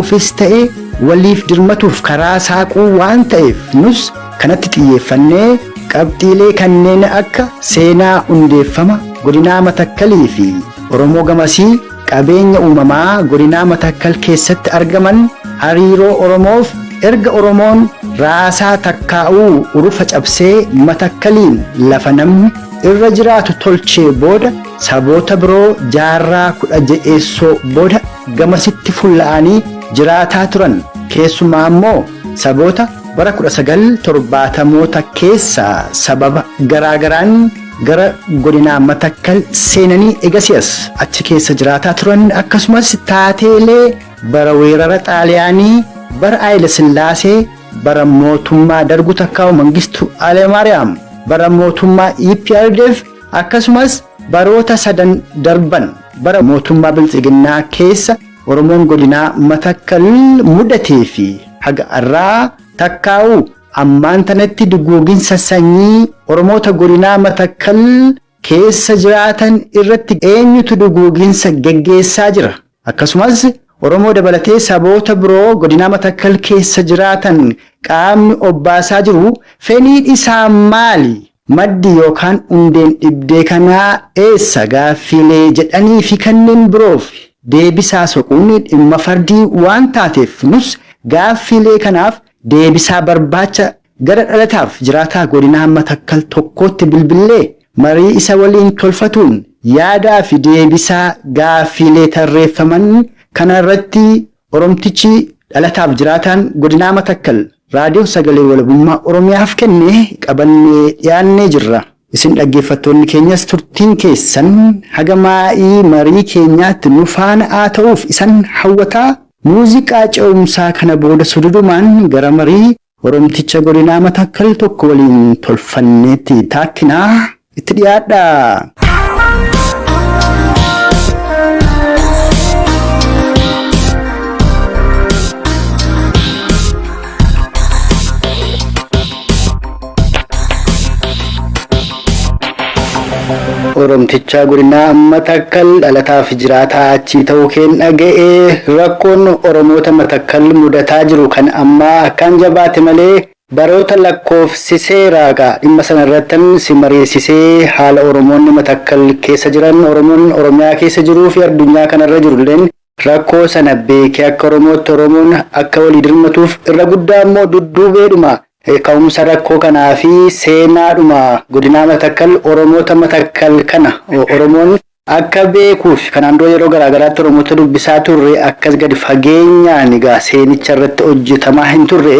ofis ta'e waliif dirmatuuf karaa saaquu waan ta'eef nus kanatti xiyyeeffannee qabxiilee kanneen akka seenaa hundeeffama godinaa Matakkalii fi Oromoo gamasii qabeenya uumamaa godinaa Matakkal keessatti argaman hariiroo Oromoof erga Oromoon raasaa takkaa'uu urufa cabsee Matakkaliin lafa namni irra jiraatu tolchee booda saboota biroo jaarraa 16 booda gamasitti fulla'anii jiraataa turan keessumaa immoo saboota bara 1970moota keessaa sababa garaagaraan gara godinaa Matakkal seenanii egasiyas achi keessa jiraataa turan akkasumas taateelee bara weerara xaaliyaanii bara Haayile Sillaasee bara mootummaa Dargu Takkaa'u Mangistuu Alemaariyaam bara mootummaa EPRDF akkasumas baroota sadan darban bara mootummaa Biltsiginnaa keessa Oromoon godinaa Matakkal mudatee fi haga irraa Takkaa'u ammaan tanatti duguuginsa sanyii Oromoota godinaa Matakkal keessa jiraatan irratti eenyutu duguuginsa geggeessaa jira akkasumas Oromoo dabalatee saboota biroo godinaa Matakkal keessa jiraatan qaamni obbaasaa jiru fedhiin isaa maali maddi yookaan hundeen dhibdee kanaa eessa gaaffilee jedhanii fi kanneen biroof deebisaa soquun dhimma fardii waan taateef nus gaaffilee kanaaf deebisaa barbaacha gara dhalataaf jiraataa godinaa Matakkal tokkootti bilbilee marii isa waliin tolfatuun yaadaa fi deebisaa gaaffilee tarreeffaman kana irratti Oromtichi dhalataaf jiraataan godinaa Matakkal raadiyoo sagalee walabummaa Oromiyaaf kennee qabannee dhiyaannee jirra. Isin dhaggeeffattoonni keenyas turtiin keessan haga maa'ii marii keenyaatti nu faana haa ta'uuf isan hawwataa muuziqaa ce'umsaa kana booda sududumaan gara marii Oromticha godinaa Matakkal tokko waliin tolfanneetti taakkinaa itti dhiyaadha. Oromticha godinaa Matakkal dhalataaf jiraataa achi ta'uu keen dhaga'ee rakkoon Oromoota Matakkal mudataa jiru kan ammaa akkaan jabaate malee baroota lakkoofsiseeraaqa dhimma sana irratti si mariisisee haala Oromoonni Matakkal keessa jiran Oromoon Oromiyaa keessa jiruu fi addunyaa kanarra jirulleen rakkoo sana beekee akka Oromootti Oromoon akka walii dirmatuuf irra guddaa immoo dudduubeedhuma ka'umsa rakkoo kanaa fi seenaadhuma godinaa Matakkal Oromoota Matakkal kana Oromoon akka beekuuf kanaan dura yeroo garaagaraatti Oromoota dubbisaa turre akkas gadi fageenyaan egaa seenicha irratti hojjetamaa hin turre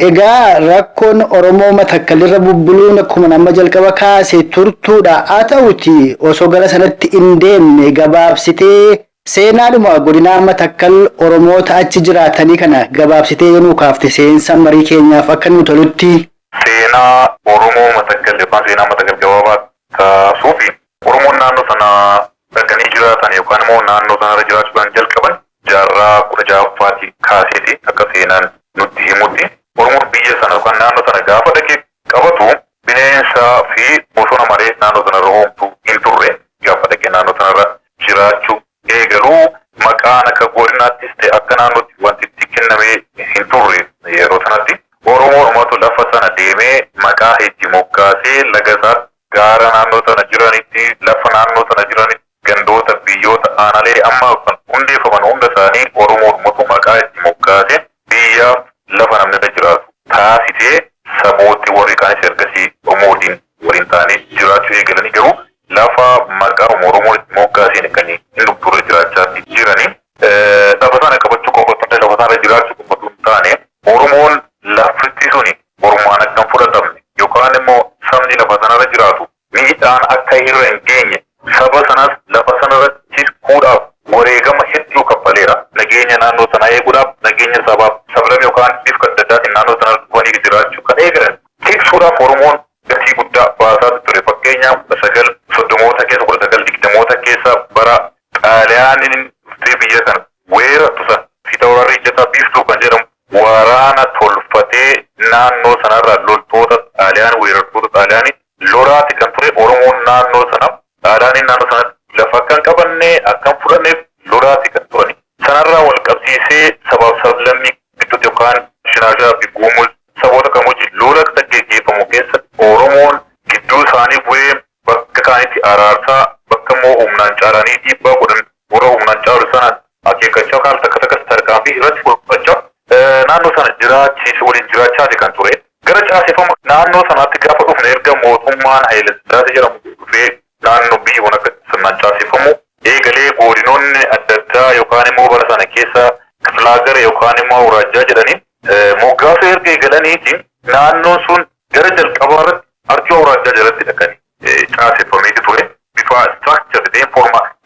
egaa rakkoon Oromoo Matakkal irra bubbuluun akkuma nama jalqaba kaasee turtuudha haa ta'uti osoo gara sanatti hin deemne gabaabsitee seenaadhuma godinaa Matakkal Oromoota achi jiraatanii kana gabaabsitee yoo kaafte seensa marii keenyaaf akka nu tolutti. Seenaa Oromoo Matakkal yookaan seenaa Matakkal gabaabaa kaasuufi Oromoon naannoo sana dhaqanii jiraatan yookaan immoo naannoo sanarra jiraachuudhaan jalqaban jaarraa 16ffaatii kaaseeti akka seenaan nutti himutti. Oromoon biyya sana yookaan naannoo sana gaafa dhaqee qabatu bineensaa fi bosona malee naannoo sanarra hoomtuu hin turre gaafa dhaqee naannoo sanarra jiraachuu eegaluu maqaan akka godinaattis ta'e akka naannootti wanti itti kennamee hin turre yeroo sanatti Oromoo Oromootu lafa sana deemee maqaa itti moggaasee lagasaa gaara naannoo sana jiranitti lafa naannoo sana jiranitti gandoota biyyoota aanalee amma hundeeffaman hunda isaanii Oromoo Oromootu maqaa itti moggaasee biyyaaf lafa namni irra jiraatu taasisee sabooti warri kaanis ergasii Oromootiin waliin ta'anii jiraachuu eegalanii garuu lafa maqaa Oromoo itti moggaaseen kan hin dubburre jiraachaa jiranii lafa sana qabachuu qofatu lafa sana jiraachuu qofatu hin taane Oromoon lafti suni Oromaan akka hin fudhatamne yookaan immoo sabni lafa sanarra jiraatu miidhaan akka irra hin geenye saba sanas lafa sanarra jiraachisuudhaaf wareegama hedduu kaffaleera nageenya naannoo sanaa eeguudhaaf nageenya sabaaf sablamii yookaan bifa adda addaatiin naannoo sanarra dhufanii jiraachuu kan eegalan tiksuudhaaf Oromoon gatii guddaa baasaa ture fakkeenyaaf 1930moota keessa 1920moota keessa bara xaaliyaaniin dhuftee biyya kana weerartu san fita warra ijjataa biiftuu kan jedhamu waraana tolfatee naannoo sanarraa loltoota xaaliyaan weerartoota xaaliyaanii loraati kan ture Oromoon naannoo sana xaaliyaaniin naannoo sanatti lafa akka hin qabanne akka hin fudhanneef loraati kan turani sanarraa wal qabsiisee sabaaf sablammii gidduutti yookaan Shinaashaa fi Gumuz saboota kam wajjin lola gaggeeffamu keessatti Oromoon gidduu isaanii bu'ee bakka kaanitti araarsaa bakka immoo humnaan caalanii dhiibbaa godhan warra humnaan caalu sana akeekkachaa kaan takka tarkaanfii irratti fudhachaa naannoo sana jiraachisu waliin jiraachaati kan ture. Gara caaseffama naannoo sanaatti gaafa dhufne erga mootummaan Haayile Sillaasee jedhamu dhufee naannoo biyya kun akka sirnaan caaseffamu eegalee godinoonni adda addaa yookaan immoo bara sana keessa Kifilaagara yookaan immoo Awuraajjaa jedhanii moggaasa erga eegalaniitiin naannoon sun gara jalqabaa irratti arjoo Awuraajjaa jalatti dhaqanii caaseffameeti ture. Bifa structure ta'een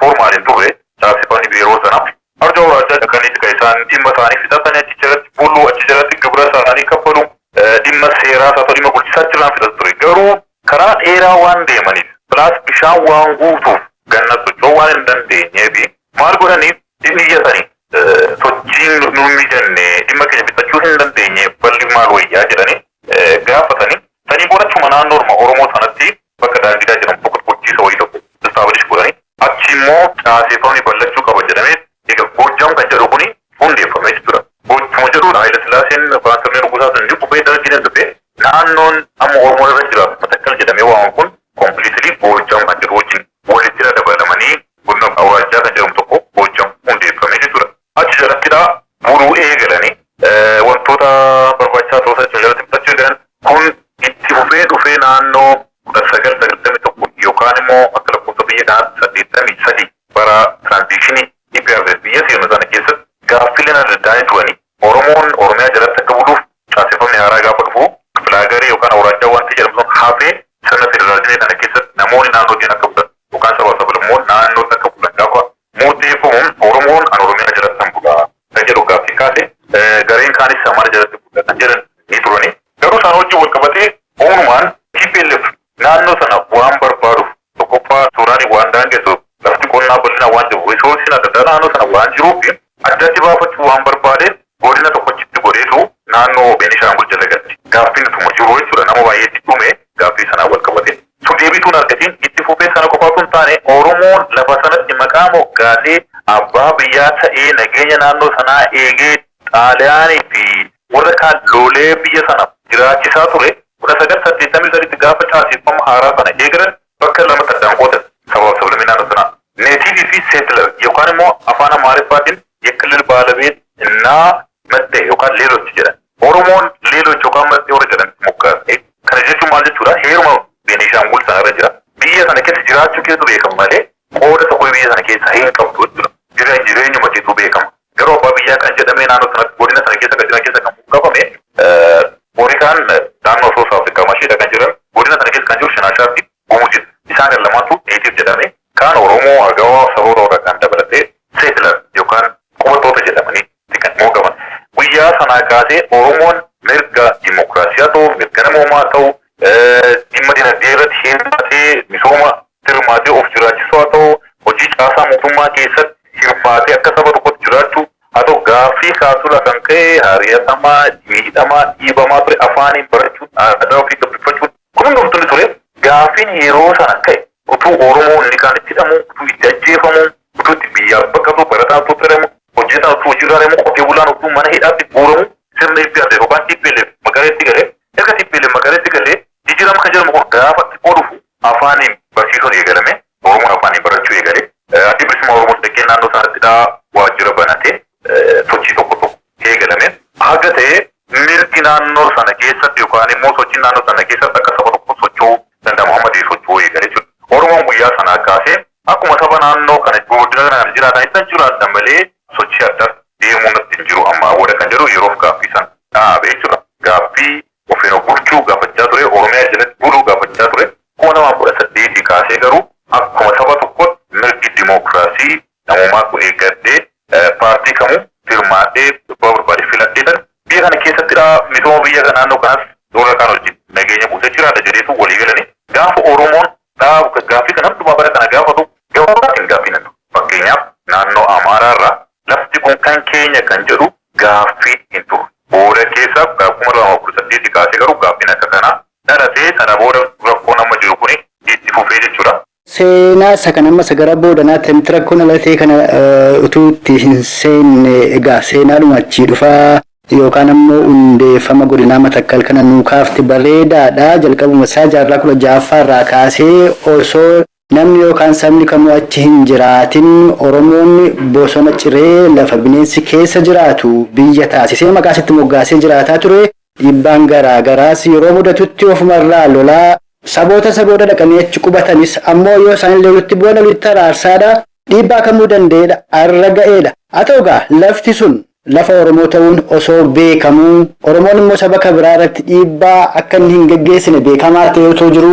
formaaliin ture caaseffamni yeroo sanaaf arjoo Awuraajjaa dhaqanii kan isaan dhimma isaanii fixatanii achi jalatti buluu achi jalatti gibira isaanii kaffalu dhimma seeraa isaa dhimma bulchisaa jiraan fixatu ture. Garuu karaa dheeraa waan deemaniif pilaas bishaan waan guutuuf ganna socho'uu waan hin dandeenyeef maal godhaniif dhimmi iyyatanii sochiin nu mijanne dhimma keenya bitachuu hin dandeenye balli maal wayyaa jedhanii gaafatanii sanii godhachuma naannoo Oromoo sanatti bakka daandiidhaa jedhamu tokko bulchiisa wayii tokko istaabilish godhanii achi immoo caaseffamni bal'achuu qaba jedhamee egaa Goojjam kan jedhu kuni hundeeffamee jechuudha. Goojjama jedhuudha Haayile Sillaaseen Firaansiifni Nugusaa sun jiru dhufee dargina dhufee naannoon amma Oromoo irra jiraatu Matakkal jedhamee waamu kun kompiliitilii Goojjam kan jedhu wajjin walitti dabalamanii godina Awuraajjaa kan jedhamu tokko Goojjam hundeeffamee jechuudha. Achi jalattidha buluu eegalanii wantoota barbaachisaa ta'uu isaa jalatti bitachuu eegalan kun itti dhufee naannoo 1991 yookaan immoo akka lakkoofsa biyya kanaa 83 bara tiraanzishinii EPRDF biyya seenu sana keessatti gaaffileen adda addaa turanii Oromoon Oromiyaa jalatti akka buluuf caaseffamni haaraa gaafa dhufu Kifilaagarii yookaan Awuraajjaa wanti jedhamu sun hafee sirna federaalizimii kana keessatti namoonni naannootiin akka bulan yookaan saba sablammoon naannootti akka bulan gaafa murteeffamuun Oromoon an Oromiyaa jalatti kan bulaa kan jedhu gaaffii kaase gareen kaanis Amaara jalatti bulaa kan jedhan ni turanii. Garuu isaan wajjin wal qabatee uumamaan TPLF naannoo sana waan barbaaduuf tokkoffaa suuraanii waan daangessu lafti qonnaa bal'inaa waan jiru risoorsiin adda addaa naannoo sana waan jiruuf addatti baafachuu waan barbaadeen godina tokkochitti godheetu naannoo Beenishaangul jala galti. Gaaffiin ituma jiru jechuudha nama baay'eetti dhume gaaffii sanaa wal qabate. Sun deebituun argatiin itti fufee sana qofaatu hin taane Oromoon lafa sanatti maqaa moggaasee abbaa biyyaa ta'ee nageenya naannoo sanaa eegee Xaaliyaanii fi warra kaan loolee biyya sana jiraachisaa ture 1983 gaafa caaseffama haaraa sana eegalan bakka lama addaan qoodan sabaaf sablammii naannoo sanaa. Neetiivii fi seetilar yookaan immoo afaan Amaariffaatiin የክልል ባለቤት እና መጤ yookaan ሌሎች jedhan Oromoon ሌሎች yookaan መጤ warra jedhan moggaase. Kana jechuun maal jechuudha heeruma Beenishaangul sanarra jira biyya sana keessa jiraachuu keessatti beekama malee qooda tokko biyya sana keessa hin qabdu jechuudha. Jireenyuma keetuu beekama. Garuu abbaa biyyaa kan jedhamee naannoo sanatti godina sana keessa kan jiran keessa kan qabame warri kaan naannoo South Africa mashiidha kan jiran godina sana keessa kan jiru Shinaashaa fi Gumuzidha. Isaan lamaantu neetiif jedhame kaan Oromoo Agawaa saboota warra kan dabalatee seetilar yookaan qubatoota jedhamanii kan moogaman. Guyyaa sanaa kaasee Oromoon mirga dimokiraasiyaa ta'u mirga namoomaa ta'u dhimma dinagdee irratti hirmaatee misooma hirmaatee of jiraachisuu haa ta'u hojii caasaa mootummaa keessatti hirmaatee akka saba tokkotti jiraachuu haa ta'u gaaffii kaasula kan ka'e hariyatamaa miidhamaa dhiibamaa ture afaaniin barachuun aadaa ofii gabbifachuun kun hundumtuu ture. Gaaffiin yeroo sana ka'e utuu Oromoo inni kaan itti hidhamu utuu itti ajjeefamu utuu itti biyyaaf baqqatu barataan utuu firamu hojjetaan utuu hojiirraa qotee bulaan utuu mana hidhaatti guuramu sirna itti yookaan TPLF magaaleetti galee erga TPLF magaaleetti galee jijjiirama kan jedhamu kun gaafa xiqqoo dhufu afaaniin barsiisuun eegalame Oromoon afaaniin barachuu eegale addi bilisummaa Oromoo dhaqee naannoo sanatti waajjira banatee sochii tokko eegalame haga ta'e mirgi naannoo sana keessatti yookaan immoo sochiin naannoo sana keessatti akka saba tokko socho'uu danda'amu hammatee socho'uu eegale jechuudha. Oromoon guyyaa sanaa kaasee akkuma saba naannoo kana godina kana jiraatan ittiin jiraatan malee sochii adda deemuu natti hin jiru amma awwaala kan jedhu yeroof gaaffii san dhaabe jechuudha. Gaaffii ofiin of bulchuu gaafachaa ture Oromiyaa jalatti buluu gaafachaa ture 2018 kaasee garuu akkuma saba tokkotti mirgi dimokiraasii namummaa kun eeggattee paartii kamuu firmaatee abbaa barbaade filadheetan biyya kana keessattidha misooma biyya kana naannoo kanas warra kaan wajjin nageenya buusee jiraata jedheetu walii galanii gaafa Oromoon gaaffii kana hundumaa bara kana gaafatu gabaabaatiin gaaffii nantu. Fakkeenyaaf naannoo Amaaraarraa lafti kun kan keenya kan jedhu gaaffii hin turu. Booda keessa 2018 kaasee garuu gaaffiin akka kanaa dhalatee sana booda rakkoon amma jiru kuni itti fufee jechuudha. seenaa isa kan amma sagara boodanaa ta'e rakkoon alatee kana utuu itti hin seenne egaa seenaadhuma achii dhufaa yookaan ammoo hundeeffama godinaa Matakkal kana nuu kaafte bareedaadha. Jalqabuma isaa jaarraa 16ffaa irraa kaasee osoo namni yookaan sabni kamuu achi hin jiraatin Oromoonni bosona ciree lafa bineensi keessa jiraatu biyya taasisee maqaasitti moggaasee jiraataa ture. Dhiibbaan garaagaraas yeroo mudatutti ofumarraa lolaa saboota dhaqanii achi qubatanis ammoo yoo isaan illee walitti bu'an walitti araarsaadha. Dhiibbaa kamuu danda'eedha arra ga'eedha. Haa ta'u egaa lafti sun lafa Oromoo ta'uun osoo beekamuu Oromoon immoo saba biraa irratti dhiibbaa akka inni hin geggeessine beekamaa ta'ee otoo jiru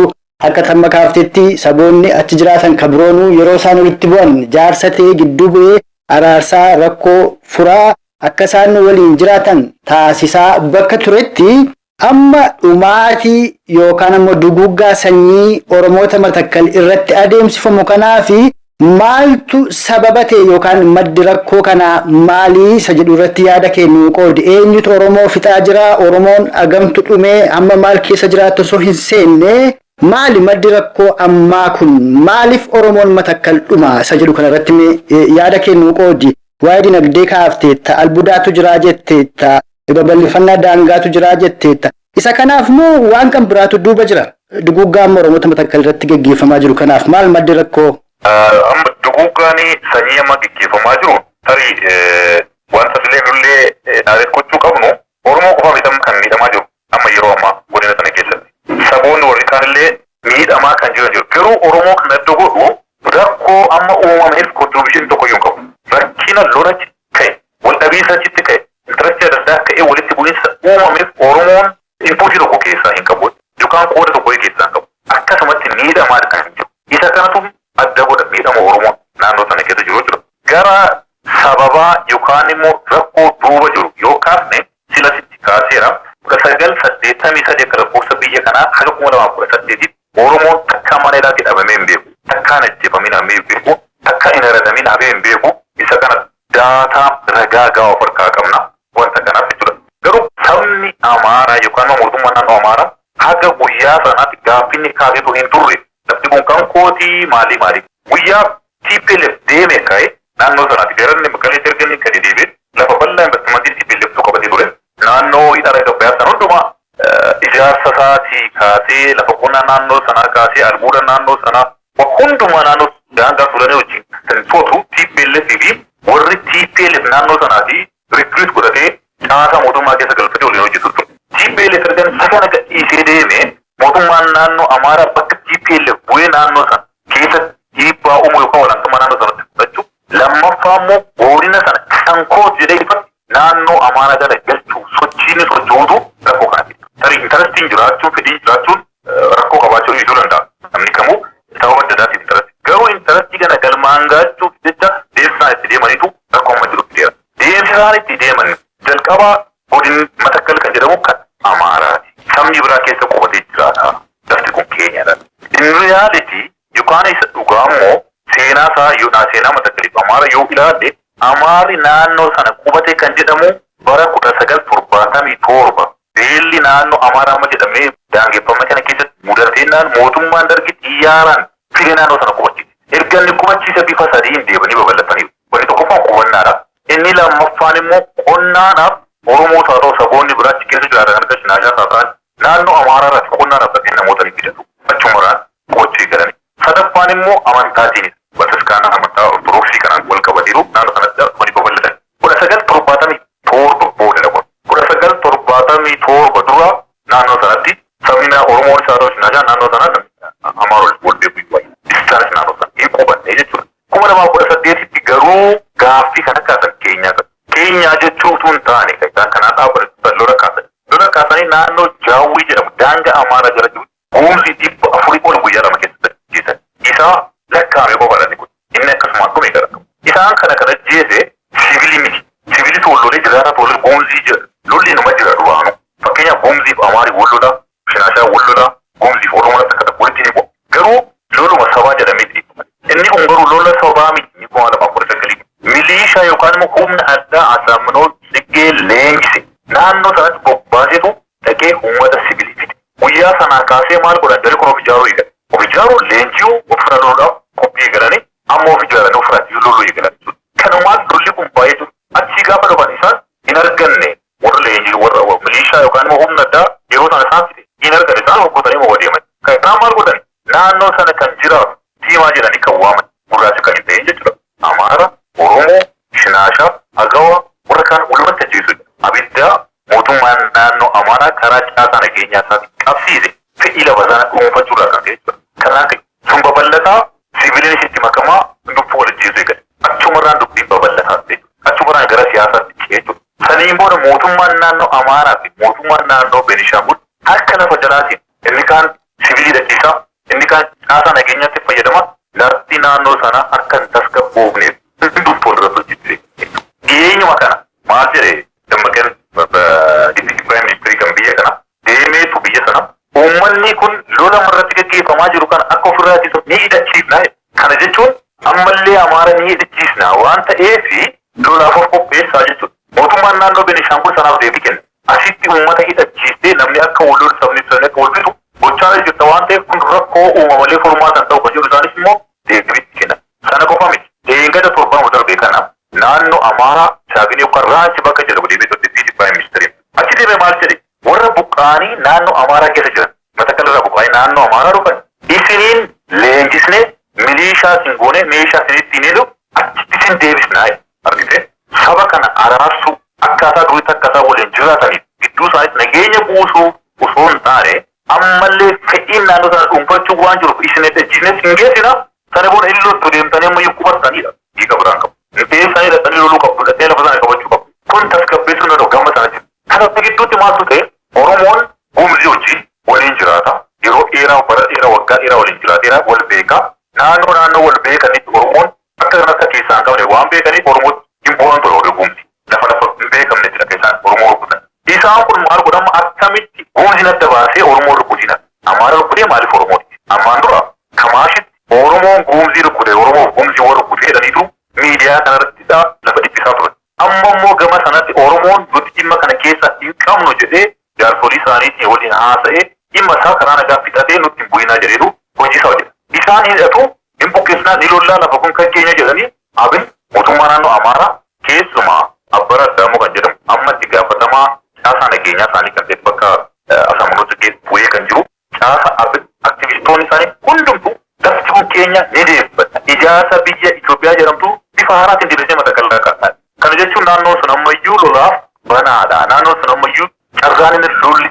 akka tamma kaaftetti saboonni achi jiraatan kabroonuu yeroo isaan walitti bu'an jaarsa ta'ee gidduu bu'ee araarsaa rakkoo furaa akka isaan waliin jiraatan taasisaa bakka turetti amma dhumaatii yookaan ammoo duguggaa sanyii Oromoota Matakkal irratti adeemsifamu kanaafi maaltu sababa ta'e yookaan maddi rakkoo kanaa maalii isa jedhu irratti yaada kennu qoodi. Eenyutu Oromoo fixaa jira? Oromoon agamtu dhumee amma maal keessa jiraatu osoo hin seenne maali maddi rakkoo ammaa kun? Maaliif Oromoon Matakkal dhuma isa jedhu kana irratti yaada kennu qoodi. Waa'ee dinagdee kaafteetta, albuudaatu jiraa jetteetta, babal'ifannaa daangaatu jiraa jetteetta. Isa kanaaf moo waan kan biraatu duuba jira? Duguggaa Oromoota Matakkal irratti gaggeeffamaa jiru kanaaf maal maddi rakkoo? Amma duguggaanii sanyii amma gaggeeffamaa jiru tarii wanta illee dhaabeeffachuu qabnu Oromoo qofa kan miidhamaa jiru amma yeroo ammaa godina sana keessatti. Saboonni warri kaanillee miidhamaa kan jiru. Garuu Oromoo kan adda godhu rakkoo amma uumameef kontribuushinii tokko iyyuu qabu. Rakkina lolachi ka'e, wal dhabiinsa achitti ka'e, intarastii adda addaa ka'e walitti bu'iinsa uumameef Oromoon inpuutii tokko keessaa hin qabu yookaan qooda tokko keessaa hin qabu. Akkasumatti miidhamaadha kan jiru. Isa kanatu adda godha miidhama Oromoon naannoo sana keessa jiru jechuudha. Gara sababaa yookaan immoo rakkoo duuba jiru yoo kaasne silasitti kaaseera 1983 akka lakkoofsa biyya kanaa haga 2018 Oromoon takka mana hidhaa hidhamee hin beeku, takka ajjeefamee hin beeku, takka hin heratamin hafee hin beeku. Isa kana daataa ragaa gahaa of harkaa qabna wanta kanaaf jechuudha. Garuu sabni Amaaraa yookaan mootummaa naannoo Amaaraa haga guyyaa sanaatti gaaffinni kaaseetu hin turre. Lafti kun kan kootii maali? Guyyaa TPLF deeme ka'e naannoo sanaatti garanni Maqalee erganni kan deebi'e lafa bal'aa investimentii TPLF qabatee ture. Naannoo hidha gabbayaa sana hundumaa ijaarsa isaatii kaasee lafa qonnaa naannoo sanaa kaasee albuuda naannoo sanaa hundumaa naannoo daangaa Suudaanii wajjin kan to'atu TPLF fi warri TPLF naannoo sanaatii rikriit godhatee caasaa mootummaa keessa galfatee waliin hojjetu ture. TPLF ergan sakana gadhiisee deeme mootummaan naannoo Amaaraa bakka TPLF bu'ee naannoo sana keessa dhiibbaa uumuu yookaan olaantummaa naannoo sanatti fudhachuu lammaffaa immoo godina sana sankoot jedhee ifatti naannoo Amaaraa jala galchuu sochiin sochootu rakkoo kana fida. Tarii intarastiin jiraachuun fedhiin jiraachuun rakkoo qabaachuu dhiisuu danda'a. Namni kamuu sababa adda addaatiif intarastii. Garuu intarastii kana galmaan gaachuuf jecha deemsaan itti deemanitu rakkoo amma jiru fideera. Deemsi isaan itti deeman jalqabaa godin Matakkal kan jedhamu kan Amaaraati. Sabni biraa keessa qubatee jiraata. Lafti kun keenyadha. In reality yookaan isa dhugaa immoo seenaa isaa seenaa Matakkaliif Amaara yoo ilaalle Amaarri naannoo sana qubate kan jedhamu bara 1977 beelli naannoo Amaaraa amma jedhamee daangeffama kana keessatti mudateenaan mootummaan dargi xiyyaaraan fide naannoo sana qubachiise. Erga inni qubachiise bifa sadiin deebanii babal'ataniiru. Wanni tokkoffaan qubannaadha. Inni lammaffaan immoo qonnaadhaaf Oromoo ta'uu saboonni biraachi keessa jiraatan akka Shinaashaa ta'an naannoo Amaaraa irratti qonnaadhaaf dhaqee namoota ni fidatu. Achumaraan qubachuu eegalani. Sadaffaan immoo amantaatiin bataskaana amantaa Ortodoksii kanaan wal qabatiiru naannoo sanatti wani babal'atan. 1977 booda dhabu. 1977 dura naannoo sanatti sabni Oromoo isaa ta'uu Shinaashaa naannoo sanaa Amaaraa wal beekuu wayi. Isaanis naannoo sana hin qubanne jechuudha. 2018tti garuu gaaffii kana kaasan keenyaa jechuun tun taane kan kanaan dhaabbatan lola kaasan. Lola kaasanii naannoo Jaawwii jedhamu daangaa Amaaraa jala jiru goomsi 400 guyyaa lama keessatti jeesan. Isaa lakkaa'ame qofaadhaan kun inni akkasumaan dhume gara qabu. Isaan kana jeese siviilii miti. Siviilii tollolee jiraata tollee goomsii jira. Lolli numa jira du'aanu. Fakkeenyaaf goomsiif Amaarii wal lola, Shinaashaa wal lola, goomsiif Oromoo akka tokko walitti ni bu'a. Garuu loluma sabaa jedhamee dhiibama. Inni kun garuu lola sabaa miti. Inni kun haala baafura sagalii. Milishaa yookaan immoo humna addaa Asaamnoo Tsiggee leenjise. Naannoo sanatti bobbaasetu dhaqee uummata siviilii fide. Guyyaa sanaa kaasee maal godhan daree kun of ijaaruu eegale. Of ijaaruu leenji'uu of kana loluudhaaf sana kan jiraatu diimaa jedhanii kan waaman gurraacha kan hin ta'in jechuudha. Amaara, Oromoo, Shinaashaa, Agawa warra kaan walumatti ajjeesudha. Abidda mootummaan naannoo Amaaraa karaa caasaa nageenyaa isaatti qabsiise fedhii lafa sana dhuunfachuudhaan kan ta'e jechuudha. Kanaan sun babal'ataa siviiliinis itti makamaa lubbuu wal ajjeesuu eegale. Achumarraan dubbiin babal'ataa ta'e. Achumarraan gara siyaasaatti ce'ee jiru. Saniin booda mootummaan naannoo Amaaraa fi mootummaan naannoo Beenishaangul harka lafa jalaatiin inni kaan siviilii dhachiisaa, inni kaan caasaa nageenyaatti fayyadama. Lafti naannoo sana akka hin tasgabboofneef hunduu fuuldura hojjechuu. Dhiyeenyuma kana maal jedhee dammaqeen Deputy Prime Minister kan biyya kana deemeetu biyya sana uummanni kun lola irratti gaggeeffamaa jiru kana akka ofirraa ittisu ni hidhachiifna. Kana jechuun ammallee Amaara ni hidhachiisna waan ta'eef lolaaf of qopheessaa jechuudha. Mootummaan naannoo Beenishaangul sanaaf deebii kenna. Asitti uummata hidhachiistee namni akka wal lolu sabni sana akka wal bitu gochaa jirta waan ta'eef kun rakkoo uumamalee furmaatan ta'u kan jiru isaanis immoo deebiitti kenna. Sana qofa miti. Eegada torban darbee kana naannoo Amaaraa Shaagini yookaan Raanchi bakka jedhamu deebii Deputy Prime Minister. Achi deemee maal jedhe warra buqqaanii naannoo Amaaraa keessa jiran Matakkal irraa buqqaanii naannoo Amaaraa dhufan isiniin leenjisnee milishaa sin goone meeshaa isinitti hin hidhu achitti sin deebisnaa argite. Saba kana araarsuu akkaataa duriitti akkaataa waliin jiraataniif gidduu isaaniitti nageenya buusuu osoo hin taane ammallee fedhiin naannoo sana dhuunfachuu waan jiruuf isin ajjeesnee sin geessina sana booda illootti deemtanii ammayyuu qubatanidha. Hiika biraan qabu. Rifeensa isaanii dhaqanii loluu qabu. Dhaqee lafa sana qabachuu qabu. Kun tasgabbeessuu danda'u gama sana jiru. Kanatti gidduutti maaltu ta'e Oromoon Gumzii wajjin waliin jiraata. Yeroo dheeraa bara dheeraa waggaa dheeraa waliin jiraateera wal beekaa. Naannoo wal beekanitti Oromoon akka kanatti keessaa hin qabne waan beekaniif Oromoo hin bu'an ture warri Gumzii. Lafa hin beekamne jira keessaan Oromoo rukutan. Isaan kun maal godhama akkamitti Gumziin adda baasee Oromoo rukutina. Amaara rukutee maaliif Oromooti? Ammaan dura Kamaashitti Oromoon Gumzii rukutee Oromoo Gumzii warra rukutee jedhaniitu miidiyaa kanarrattidha lafa dhiphisaa ture. Amma immoo gama sanatti Oromoon nuti dhimma kana keessa hin qabnu jedhee jaarsolii isaaniitiin waliin haasa'ee dhimma isaa karaa nagaa fixatee nutti hin bu'inaa jedheetu hojii isaa hojjeta. Isaan hidhatu hin buqqeessinaa ni lollaa lafa kun kan keenya jedhanii abin mootummaa naannoo Amaaraa keessumaa Abbara Addaamuu kan jedhamu amma itti gaafatamaa caasaa nageenyaa isaanii kan ta'e bakka Asamonoota keessa bu'ee kan jiru caasa abin aktivistoonni isaanii hundumtuu lafti kun keenya ni deebbata. Ijaarsa biyya Itoophiyaa jedhamtu bifa haaraatiin deebisee Matakkal kan kana jechuun naannoo sun ammayyuu lolaaf banaadha. Naannoo sun ammayyuu carraan inni lolli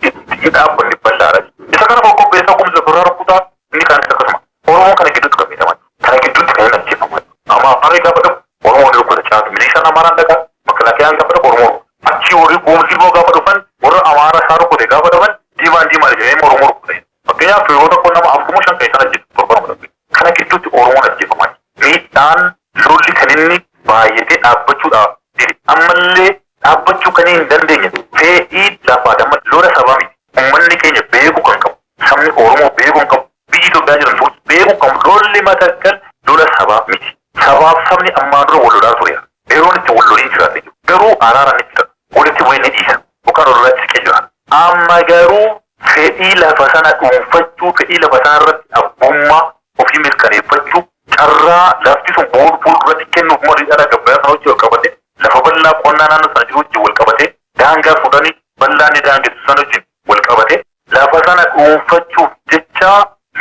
itti dhaabbanni bal'aadha. Isa kana fokkoo beesaa kumsa birraa rukkutaa inni kaanis akkasuma. Oromoon kana gidduutti kan miidhaman. Kana gidduutti kan hin ajjeefaman. Amma afaan gaafa dhabu Oromoon rukkata caasa. Milishaan Amaaraan dhagaa Makalakayaan gaafa dhabu Oromoo. Achii warri Gumzii immoo gaafa dhufan warra Amaaraa isaa rukkute gaafa dhaban diimaa jedhee Oromoo rukkute. Fakkeenyaaf yeroo tokko nama 45 kan isaan ajjeesu torban dhabe. Kana gidduutti Oromoon ajjeefaman. Miidhaan lolli kan inni baay'atee dhaabbachuudhaaf jedhe ammallee dhaabbachuu kan hin dandeenye fedhii lafaadha lola sabaa miti. Uummanni keenya beekuu kan qabu sabni Oromoo beekuu kan qabu biyyi Itoophiyaa jedhamtu beekuu kan qabu lolli Matakkal lola sabaa miti. Sabaaf sabni ammaan dura wal lolaa tureera. Yeroon itti wal loliin jiraate jiru. Garuu araaraan ni jira. Walitti bu'ee ni dhiisa. Yookaan lolatti siqee jira. Amma garuu fedhii lafa sana dhuunfachuu fedhii lafa sana irratti abbummaa ofii mirkaneeffachuu carraa lafti sun fuulduratti kennuuf marii dhala gabbayaa sana hojii wal qabate lafa bal'aa qonnaa naannoo sana jiru wajjin wal qabate daangaa fudhanii bal'aan ni daangessu sana wajjin wal qabate lafa sana dhuunfachuuf jecha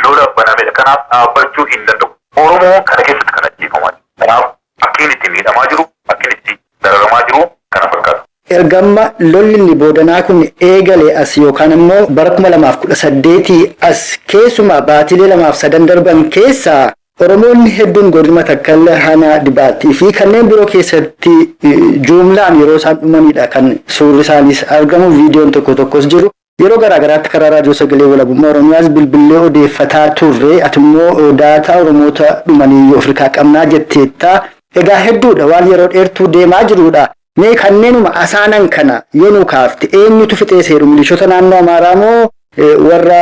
lola banamedha. Kanaaf dhaabbachuu hin danda'u. Oromoo kana keessatti kan ajjeefamaa jiru. Kanaaf akkiin itti miidhamaa jiru akkiin itti dararamaa jiru kana fakkaata. Ergamma lolli inni boodanaa kun eegale as yookaan immoo bara 2018 as keessumaa baatilee 2-3 darban keessaa Oromoonni hedduun godina Matakkal Hana Dibaatii fi kanneen biroo keessatti jumlaan yeroo isaan dhumanidha kan suurri isaaniis argamu viidiyoon tokkos jiru. Yeroo garaagaraatti karaa raadiyoo sagalee walabummaa Oromiyaas bilbilee odeeffataa turre ati immoo daataa Oromoota dhumanii Afrikaa qabnaa jetteetta. Egaa hedduudha waan yeroo dheertuu deemaa jirudha. Mee kanneenuma asaanan kana yoo kaafte eenyutu fixee seeru milishoota naannoo Amaaraa moo warra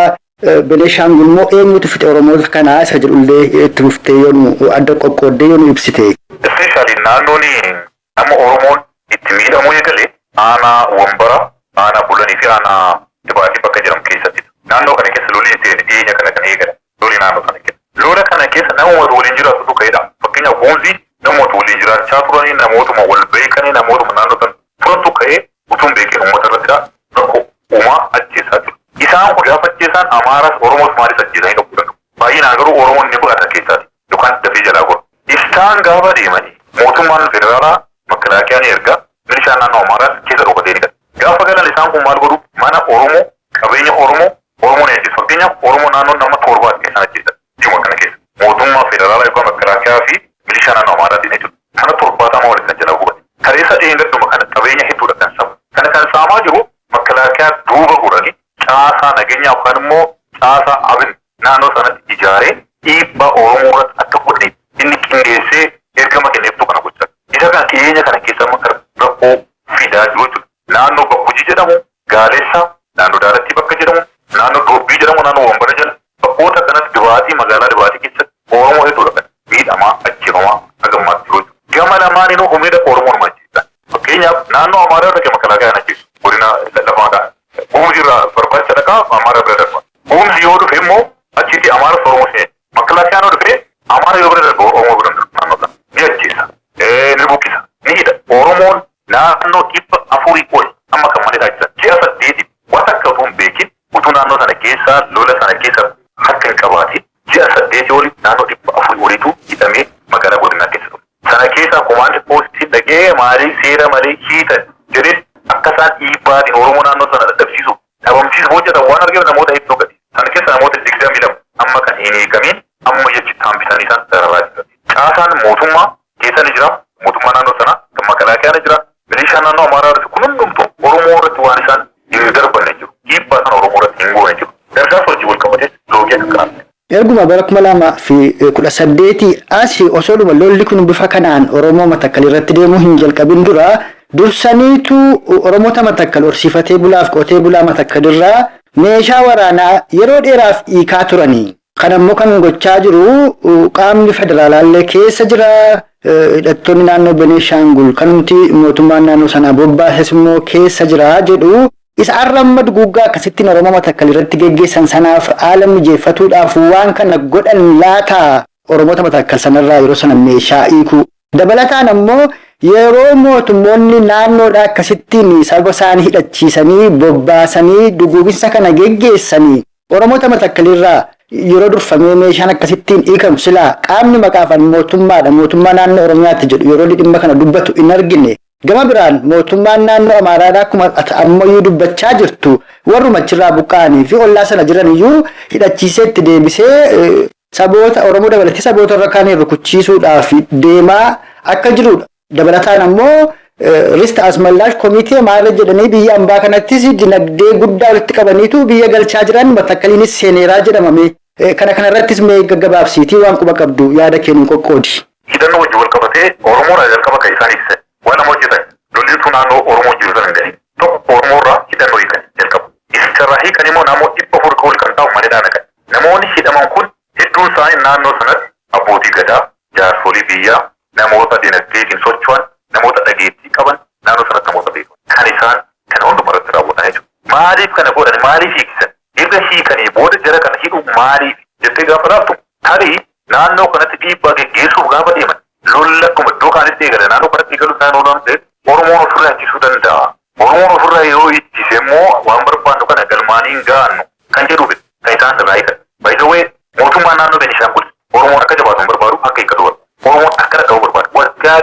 Beenishaangul moo eenyutu fixe Oromoota kanaa isa jedhullee itti dhuftee yoo adda qoqqooddee yoo ibsite. Especially naannoon amma Oromoon itti miidhamuu eegale aanaa Wambara, aanaa Bulanii fi aanaa Dibaatii bakka jedhamu keessatti. Naannoo kana keessa lolli dhiyeenya kana kan eegale. Lolli naannoo kana keessa. Lola kana keessa namoota waliin jiraatu ka'edha. Fakkeenyaaf Gumzii namoota waliin jiraachaa turanii namootuma wal beekanii namootuma naannoo sana turantu ka'ee utuun beekee uummata irratti rakkoo uumaa ajjeesaa jiru. Isaan kun gaafa ajjeesaan Amaaras Oromoos maalis ajjeesanii qabu danda'u. naannoo Amaaraatti keessa dhokatee ni gala. Gaafa galan isaan kun maal godhu mana Oromoo qabeenya Oromoon eegsisu. Fakkeenyaaf Oromoo naannoo nama 7 keessan ajjeesan dhimma kana keessa. Mootummaa federaalaa yookaan makalaakaa fi milishaa naannoo Amaaraatiin jechuudha. Mana 70 waliin kan jala gubate. Kaleessa dheengadduma kana qabeenya hedduudha kan samu. Kana kan saamaa jiru makalaakaa duuba godhanii caasaa nageenyaa yookaan immoo caasaa abin naannoo sanatti ijaaree dhiibbaa Oromoo irratti akka godhanii inni qindeessee ergama kenneeftu kana gochaa. Isa kana dhiyeenya kana keessa rakkoo fidaa jiru jechuudha. Naannoo Bakkuji jedhamu, Gaalessa, naannoo Daarattii bakka jedhamu, naannoo Doobbii jedhamu, naannoo Wambara jedhamu. Bakkoota kanatti Dibaatii magaalaa Dibaatii keessatti Oromoo hedduudha kan miidhamaa ajjeefamaa hagammaa jiru. Gama lamaaniinuu humna Oromoon ajjeesan. Fakkeenyaaf naannoo Amaaraa irra makalaakaa ajjeesu. Godina lafaa Gumzi irraa barbaacha dhaqaa Amaaraa bira darba. Gumzi yoo dhufe immoo achitti Amaaraa Oromoo seenee. Makalaakaan yoo dhufe Amaaraa yoo bira darba Oromoo bira darba naannoo sana. Ni ajjeesa. Ni buqqisa. Ni hidha. Oromoon naannoo 400 ol amma kan malee taasisan. Ji'a 8 waan akka utuu hin beekin utuu naannoo sana keessa lola sana keessa harka hin qabaatin ji'a 8 oli naannoo 400 oliitu hidhamee magaalaa godinaa keessa ture. Sana keessa komaandi poostii dhagee maalii seera malee hiitan jedhee akka isaan dhiibbaatiin Oromoo naannoo sana dadhabsiisu dhabamsiisu hojjetan waan argeef namoota hedduu gadi. Sana keessa namoota 22 amma kan hin eegamin amma jechitti hambisanii isaan dararaa jiran. Caasaan mootummaa keessa ni jira. Mootummaa naannoo sana kan makalaakaa ni jira. Milishaan naannoo Amaaraa irratti kun hundumtuu Oromoo irratti waan isaan hin darbanne jiru. Dhiibbaa sana Oromoo irratti hin goone jiru. Gargaarsa hojii wal qabatee loogii akka kanaatti. Erguma bara 2018 asii osoodhuma lolli kun bifa kanaan Oromoo Matakkal irratti deemuu hin jalqabin dura dursaniitu Oromoota Matakkal horsiifatee bulaaf qotee bulaa Matakkal irraa meeshaa waraanaa yeroo dheeraaf hiikaa turanii. Kanammoo kan gochaa jiru qaamni federaalaallee keessa jira. Hidhattoonni naannoo Beneeshaangul kan nuti mootummaan naannoo sanaa bobbaases immoo keessa jira jedhu. Isa arramma duguuggaa akkasittiin Oromoo Matakkal irratti geggeessan sanaaf haala mijeeffatuudhaaf waan kana godhan laata Oromoota Matakkal sanarraa yeroo sana meeshaa hiiku. Dabalataan ammoo yeroo mootummoonni naannoodhaa akkasittiin saba isaanii hidhachiisanii bobbaasanii duguuginsa kana geggeessanii Oromoota Matakkal irraa yeroo durfamee meeshaan akkasittiin hiikamu silaa qaamni maqaafan mootummaa naannoo Oromiyaatti jedhu yeroo dhimma kana dubbatu hin argine. Gama biraan mootummaan naannoo Amaaraadhaa akkuma ammayyuu dubbachaa jirtu warruma achirraa buqqa'anii fi ollaa sana jiran iyyuu hidhachiisee itti deebisee saboota Oromoo dabalatee saboota irra kaanii rukuchiisuudhaaf deemaa akka jirudha. Dabalataan ammoo Rist Asmallaash Komitee maal jedhanii biyya ambaa kanattis dinagdee guddaa walitti qabaniitu biyya galchaa jiran Matakkaliinis seeneeraa jedhamame. Kana irrattis mee gaggabaabsiitii waan quba qabdu yaada kennu qoqqoodi. Hidhannoo wajjin wal qabatee Oromoodhaa jalqaba kan isaan ibsan. Waan nama hojjetan lolliitu naannoo Oromoo jiru sana hin gadi. Tokko Oromoo irraa hidhannoo hiikan jalqabu. Isarraa hiikan immoo naannoo 400 ol kan ta'u malee dhaanakan. Namoonni hidhaman kun hedduun isaanii naannoo sanatti abbootii gadaa, jaarsolii biyyaa, namoota dinagdeetiin socho'an, namoota dhageettii qaban, naannoo sanatti namoota beekan. Kan isaan kana hunduma irratti raawwatan jechuudha. Maaliif kana godhan? Maaliif hiikisan? Erga hiikanii booda jara kana hidhuu maaliif jettee gaafa laaftu tarii naannoo kanatti dhiibbaa geggeessuuf gaafa deeman lolla akkuma iddoo kaanitti eegale naannoo kanatti eegalu isaan oolan ta'e Oromoon ofirraa ittisuu danda'a. Oromoon ofirraa yeroo ittise immoo waan barbaannu kana galmaanii hin gaannu kan jedhuuf kan isaan irraa hiikan. By the way mootummaan naannoo Benishaangul Oromoon akka jabaatu hin barbaadu akka hiikkatu barbaadu. Oromoon akka dhaga'u barbaadu. Waggaa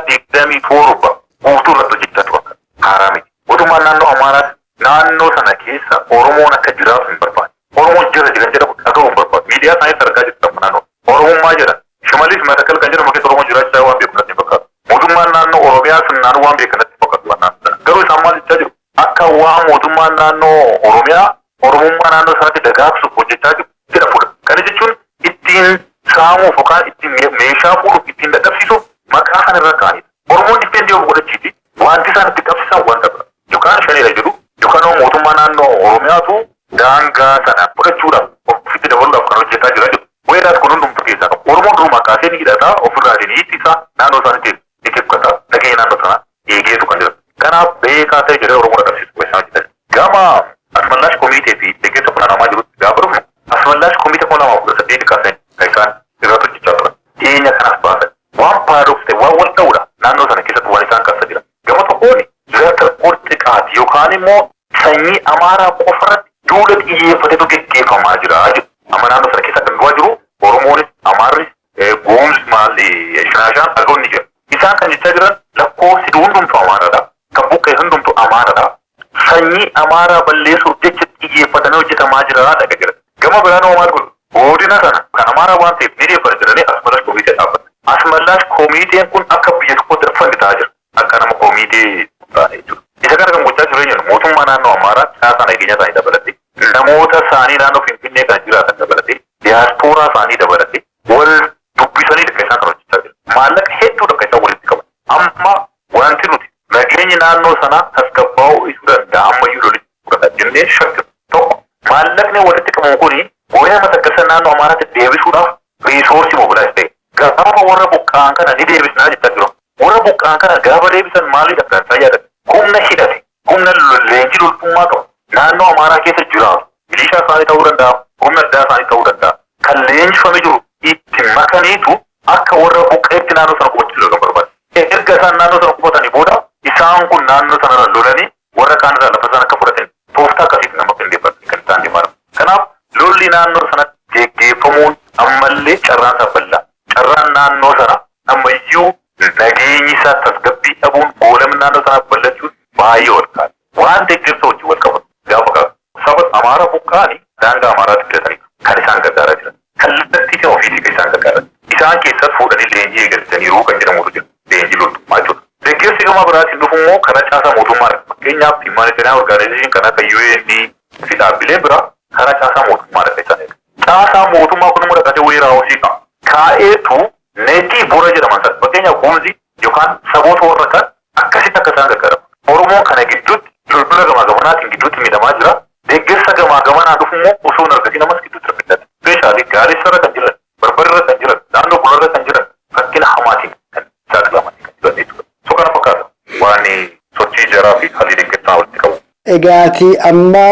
27 guutuu irratti hojjechaa turan. Haaraa miti. Mootummaan naannoo Amaaraas naannoo sana keessa Oromoon akka jiraatu hin barbaadu. Oromoon jira kan jedhamu dhaga'uu hin barbaadu. Miidiyaa isaaniitti argaa jirtan naannoo. Oromummaa jedha. Shimalis Matakkal kan jedhamu keessa Oromoon jiraachaa waan beeku natti fakkaatu. Mootummaan naannoo Oromiyaa sun naannoo waan beekan natti fakkaatu waan naannoo. Garuu isaan maal jechaa jiru? Akka waan mootummaan naannoo Oromiyaa Oromummaa naannoo sanatti dagaagsuuf hojjechaa jiru jedha fuudha. Kana jechuun ittiin saamuuf yookaan ittiin meeshaa fuudhuuf ittiin dadhabsiisuuf maqaa kana irra kaa'anidha. Oromoon dippeentii of godhachiiti. Wanti isaan itti qabsiisan wanta bira. Yookaan shanidha jedhu yookaan mootummaa naannoo Oromiyaatu daangaa sana fudhachuudhaaf ofitti dabaluudhaaf kan hojjetaa jira jedhu. Weeraas kun hundumtu keessaa qabu. Oromoon durumaa kaasee ni hidhataa ofirraatiin ittisaa naannoo isaaniitti ni tikkata nageenya naannoo sanaa eegeetu kan jiran. Kanaaf beekaa ta'e jedhee Oromoo dadhabsiisu keessaa hojjetan. Gama Asmallaash Komitee fi deeggarsa funaanamaa jirutti gaafa dhufnu Asmallaash Komitee 2018 kaasee kan isaan irratti hojjechaa turan. Dhiyeenya kanaaf baasan. Waan paarooks ta'e waan wal ta'uudha naannoo sana keessatti waan isaan kaasa jiran. Gama tokkoon zirata qorxiqaati yookaan immoo sanyii Amaaraa qofarratti duula xiyyeeffatetu gaggeeffamaa jira jedhu. Amma naannoo sana keessa kan du'aa jiru Oromoonis Amaarris Gumuz Shinaashaan argoonni jira. Isaan kan jechaa jiran lakkoofsi hundumtuu Amaaraadha. Kan buqqee hundumtu amaaraadha. Sanyii amaaraa balleessuuf jecha xiyyeeffatanii hojjetamaa jira dhaga jira. Gama biraan hoo maal godhu? Godina sana kan amaaraa waan ta'eef ni deeffatu jedhanii asmallash komitee dhaabbata. Asmallash komiteen kun akka biyya tokkotti fannitaa jira. Akka nama komitee ta'anii jechuudha. Isa kana kan gochaa jiru eenyuun mootummaa naannoo amaaraa caasaa nageenya isaanii dabalatee namoota isaanii naannoo Finfinnee kan jiraatan dabalatee diyaaspooraa isaanii dabalatee wal dubbisanii dhimma isaan kan hojjechaa jiru. Maallaqa hedduudha kan isaan walitti qaban. Amma wanti nuti nageenyi naannoo sanaa tasgabbaa'uu isuu danda'a ammayyuu lolitti fudhata jennee shakkiru. Tokko maallaqni walitti qabamu kuni godina Matakkal naannoo Amaaraatti deebisuudhaaf riisoorsii mobilaayiz ta'e. Gaafa warra buqqa'an kana ni deebisnaa jechaa jiru. Warra buqqa'an kana gaafa deebisan maalidha kan isaan yaadan? Humna hidhate, humna leenjii loltummaa qabu. Naannoo Amaaraa keessa jiraatu. Milishaa isaanii ta'uu danda'a, humna addaa isaanii ta'uu danda'a. Kan leenjifame jiru itti makaniitu akka warra buqqa'eetti naannoo sana qubachuu kan barbaadu. Erga isaan naannoo sana qubatanii booda isaan kun naannoo sanarra lolanii warra kaan irraa lafa isaan akka fudhatan tooftaa akkasiitti nama qindeeffatan kan isaan deemaa. Kanaaf lolli naannoo sanatti geggeeffamuun ammallee carraan isaa bal'aa. Carraan naannoo sana ammayyuu nageenyi isaa tasgabbii dhabuun goolamni naannoo sanaa bal'achuun baay'ee ol kaa'e. Waan deeggarsa hojii wal qabatu gaafa qabu. Saba Amaaraa buqqa'anii daangaa Amaaraatti filatanii kan isaan gargaaraa jiran. Kallattii fi ofiisii kan isaan gargaaran. Isaan keessas fuudhanii leenjii eegalchaniiru kan jedhamutu jira. Leenjii loltummaa jechuudha. Deeggarsi gama biraatiin dhufu immoo karaa caasaa mootummaadha. Fakkeenyaaf humanitarian organization kan akka UN fi dhaabbilee biraa karaa caasaa mootummaadha kan isaan eegalan. Caasaa mootummaa kun immoo dhaqatee wayii raawwachii qaba. Kaa'eetu neetii bora jedhaman sana fakkeenyaaf Gumzii yookaan saboota warra kan akkasitti akka isaan gargaaramu. Oromoon kana gidduutti lola gamaa gamanaatiin gidduutti miidhamaa jira. Deeggarsa gamaa gamanaa dhufu immoo osoo hin argatiin namas gidduutti rakkata. Speeshaalii Gaaleessarra kan jiran, Barbarrarra kan jiran, naannoo Bularra kan jiran rakkina hamaatiin kan saaxilamanii kan jiran jechuudha. So kana fakkaata waan sochii jaraa fi haalli deeggarsaa walitti qabu. Egaati amma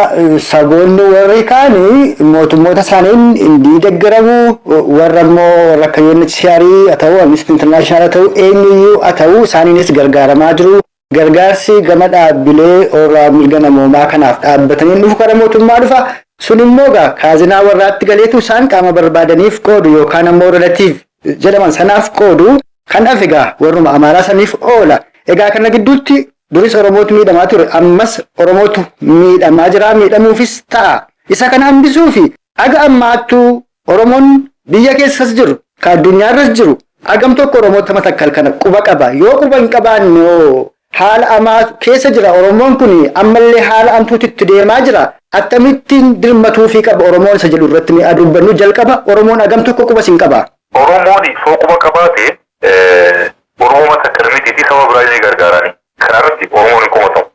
saboonni warri kaanii mootummoota isaaniin inni deeggaramu warra immoo warra akka UNHCR haa ta'u Amnesty International haa ta'u eenyuyyuu haa ta'u isaaniinis gargaaramaa jiru. Gargaarsi gama dhaabbilee warra mirga namoomaa kanaaf dhaabbatanii dhufu karaa mootummaa dhufa. Sun immoo kaazinaa warraatti galeetu isaan qaama barbaadaniif qoodu yookaan ammoo relatiif jedhaman sanaaf qoodu kan hafe warruma Amaaraa saniif oola. Egaa kana gidduutti duris Oromootu miidhamaa ture ammas Oromootu miidhamaa jira miidhamuufis ta'a. Isa kana hambisuufi aga ammaattuu Oromoon biyya keessas jiru kan addunyaarras jiru agam tokko Oromoota Matakkal kana quba qaba. Yoo quba hin qabaanne haala amaa keessa jira Oromoon kun ammallee haala amtuutti itti deemaa jira. Akkamittiin dirmatuu fi qaba Oromoon isa jedhu irratti mi'a dubbannu jalqaba Oromoon agam tokko quba sin qaba. Oromoon soo quba qabaate Oromoo Matakkal miti saba biraa ni gargaarani. Kanarratti Oromoon komatamu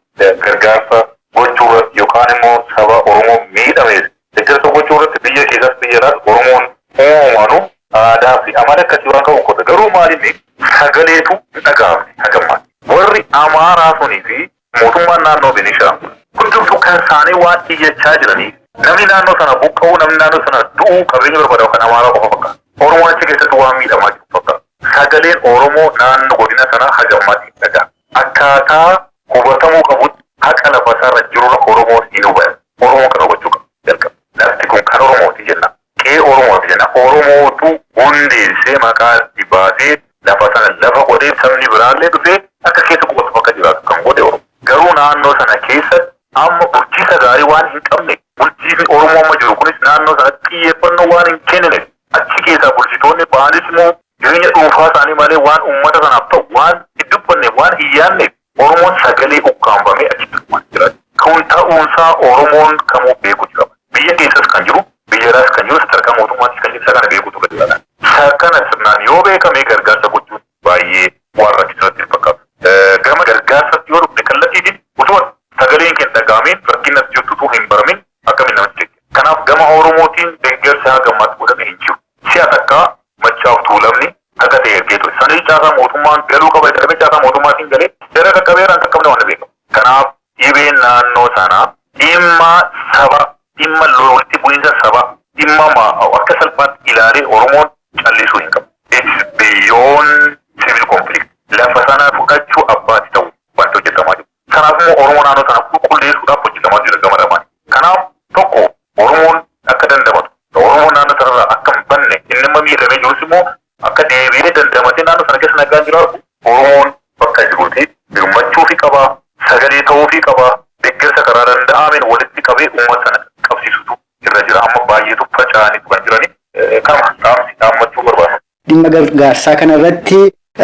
gargaarsa gochuu irratti yookaan immoo saba Oromoo miidhameef deeggarsa gochuu irratti biyya keessas biyyaadhaas Oromoon uumamu aadaa fi amala akkasii waan qabu qote garuu maalinni sagaleetu hin dhaga'amne hagammaan. Warri Amaaraa sunii fi mootummaan naannoo Beenishaangul hundumtuu kan isaanii waan iyyachaa jiranii namni naannoo sana buqqa'uu namni naannoo sana du'uu qabeenya barbaadamu kan Amaaraa qofa fakkaata. Oromoo achi keessatti waan miidhamaa jiru fakkaata. Sagaleen Oromoo naannoo godina sanaa hagammaatti hin dhaga'amu. Akkaataa hubatamuu qabutti haqa lafa isaarra jirurra Oromoon hin hubatan. Oromoon kana hubachuu qabu jalqaba. Lafti kun kan Oromooti jenna. Qe'ee Oromooti jenna. Oromootu hundeessee maqaa itti baasee lafa sana lafa godhee sabni biraallee dhufee akka keessa qubatu bakka jiraatu kan godhe Oromoo. Garuu naannoo sana keessatti amma bulchiisa gaarii waan hin qabne bulchiisni Oromoo amma jiru kunis naannoo sanatti xiyyeeffannoo waan hin kennine achi keessaa bulchitoonni ba'anis immoo jireenya dhuunfaa isaanii malee waan uummata sanaaf ta'u waan hin dubbanne waan hin yaadne Oromoon sagalee ukkaanfamee achitti dhumaa jira. Kun ta'uunsaa Oromoon kamuu beeku jira. Biyya keessas kan jiru biyya alaas kan jiru sadarkaa mootummaattis kan jiru isa kana beekutu gadi laala. Isa kana sirnaan yoo beekamee gargaarsa gochuun baay'ee waan rakkisatti fakkaatu. Gama gargaarsatti yoo dhufne kallattiitiin utuma sagaleen keenya dhaga'ameen rakkinatti jirtutu hin baramin akkamiin namatti deegge. Kanaaf gama Oromootiin deeggarsa hagammaatti godhame hin jiru. Si'a takkaa machaaf tuulamni akka ta'e ergee ture. Sanis caasaa mootummaan galuu qaba jedhamee caasaa mootummaatiin galee jara qaqqabeeraan qaqqabne waan beekamu. Kanaaf dhibeen naannoo sanaa dhimma saba dhimma walitti bu'iinsa saba dhimma akka salphaatti ilaalee Oromoon callisuu hin qabu. It's beyond civil conflict. Lafa sana fudhachuu abbaatti ta'u wanti hojjetamaa jiru. Kanaaf immoo Oromoo naannoo sana qulqulleessuudhaaf hojjetamaa jira gama lamaan. Kanaaf tokko Oromoon akka dandamatu Oromoon naannoo sanarraa akka hin banne inni amma miidhamee jirus immoo akka deebi'ee dandamatee naannoo sana keessa nagaan jiraatu Oromoon bakka jiruuti birmachuu fi qabaa sochii qabaa deeggarsa karaa danda'ameen walitti qabee uummata sana qabsiisutu irra jira. Amma baay'eetu faca'anii kan jirani. Kama dhaammachuu barbaadu. Dhimma gargaarsaa kanarratti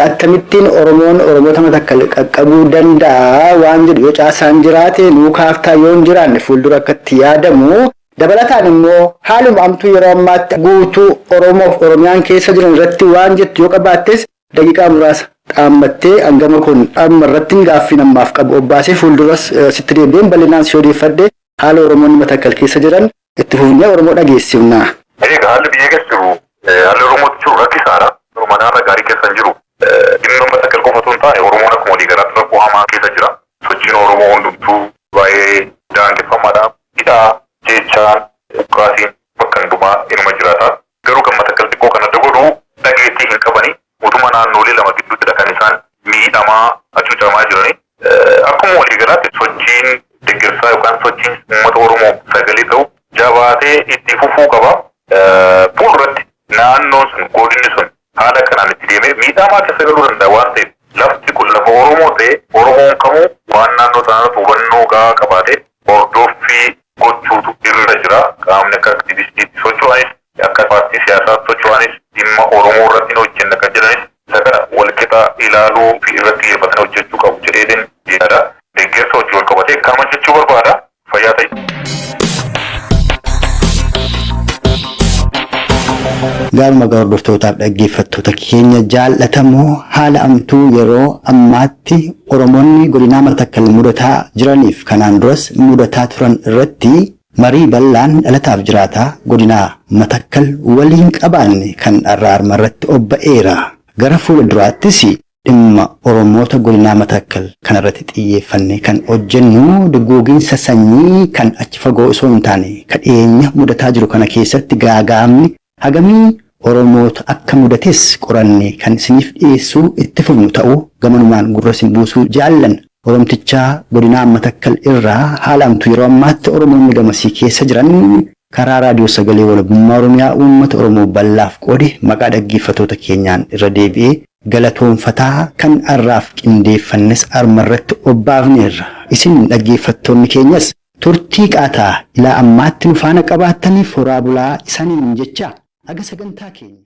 akkamittiin Oromoon Oromoota Matakkal qaqqabuu danda'a waan jedhu yoo caasaan jiraate nuu kaaftaa yoo hin jiraanne fuuldura akkatti yaadamu. Dabalataan immoo haaluma amtuu yeroo ammaatti guutuu Oromoof Oromiyaan keessa jiran irratti waan jettu yoo qabaattes daqiiqaa muraasa dhaammattee hangama kun amma irratti gaaffii namaaf qabu obbaasee fuulduras sitti deebi'een bal'inaan si odeeffadde haala Oromoonni Matakkal keessa jiran itti fufnee Oromoo dhageessifna. Egaa haalli biyya keessa jiru haalli Oromootti jiru rakkisaadha. Oromoon gaarii keessa hin jiru. Dhimma Matakkal qofa osoo hin taane Oromoon akkuma walii galaatti rakkoo hamaa keessa jira. Sochiin Oromoo hundumtuu baay'ee daangeffamaadha. Hidhaa jechaan buqqaatiin bakka hundumaa inuma jiraata. Garuu kan Matakkal xiqqoo kan adda godhu dhageettii hin qabani. Utuma naannoolee lama gidduuttidha kan isaan miidhamaa hacuucamaa jirani. Akkuma walii galaatti sochiin deeggarsaa yookaan sochiin uummata Oromoo sagalee ta'u jabaatee itti fufuu qaba. Fuulduratti naannoon sun godinni sun haala kanaan itti deemee miidhamaa keessa galuu danda'a waan ta'eef lafti kun lafa Oromoo ta'e Oromoon kamuu waan naannoo sanaatti hubannoo gahaa qabaatee hordoffii gochuutu irra jira. Qaamni akka aktivistiitti socho'anis akka paartii siyaasaatti socho'anis dhimma Oromoo irratti hojjenna kan jedhanis isa kana walqixa ilaaluu fi irratti xiyyeeffatanii hojjechuu qabu jedheen yaada. Deeggarsa hojii wal qabatee kama jechuu barbaada. Fayyaa ta'e. Gaaruma hordoftootaaf dhaggeeffattoota keenya jaallatamoo haala amtuu yeroo ammaatti Oromoonni godinaa Matakkal mudataa jiraniif kanaan duras mudataa turan irratti marii bal'aan dhalataaf jiraataa godinaa Matakkal waliin qabaanne kan arraarma irratti obba'eera. Gara fuulduraattis dhimma Oromoota godinaa Matakkal kanarratti xiyyeeffannee kan hojjennu duguuginsa sanyii kan achi fagoo osoo hin taane kan dhiyeenya mudataa jiru kana keessatti gaagaamni hagamii Oromoota akka mudates qorannee kan isiniif dhiyeessuu itti fufnu ta'uu gamanumaan gurra isin buusuu jaallan. Oromtichaa godinaa Matakkal irraa haala amtuu yeroo ammaatti Oromoonni gamasii keessa jiran karaa raadiyoo sagalee walabummaa Oromiyaa uummata Oromoo bal'aaf qoode maqaa dhaggeeffattoota keenyaan irra deebi'ee galatoonfataa kan arraaf qindeeffannes armarratti obbaafneerra. Isin dhaggeeffattoonni keenyas turtii qaataa ilaa ammaatti nu faana qabaattaniif horaa bulaa isaniin jecha aga sagantaa keenya.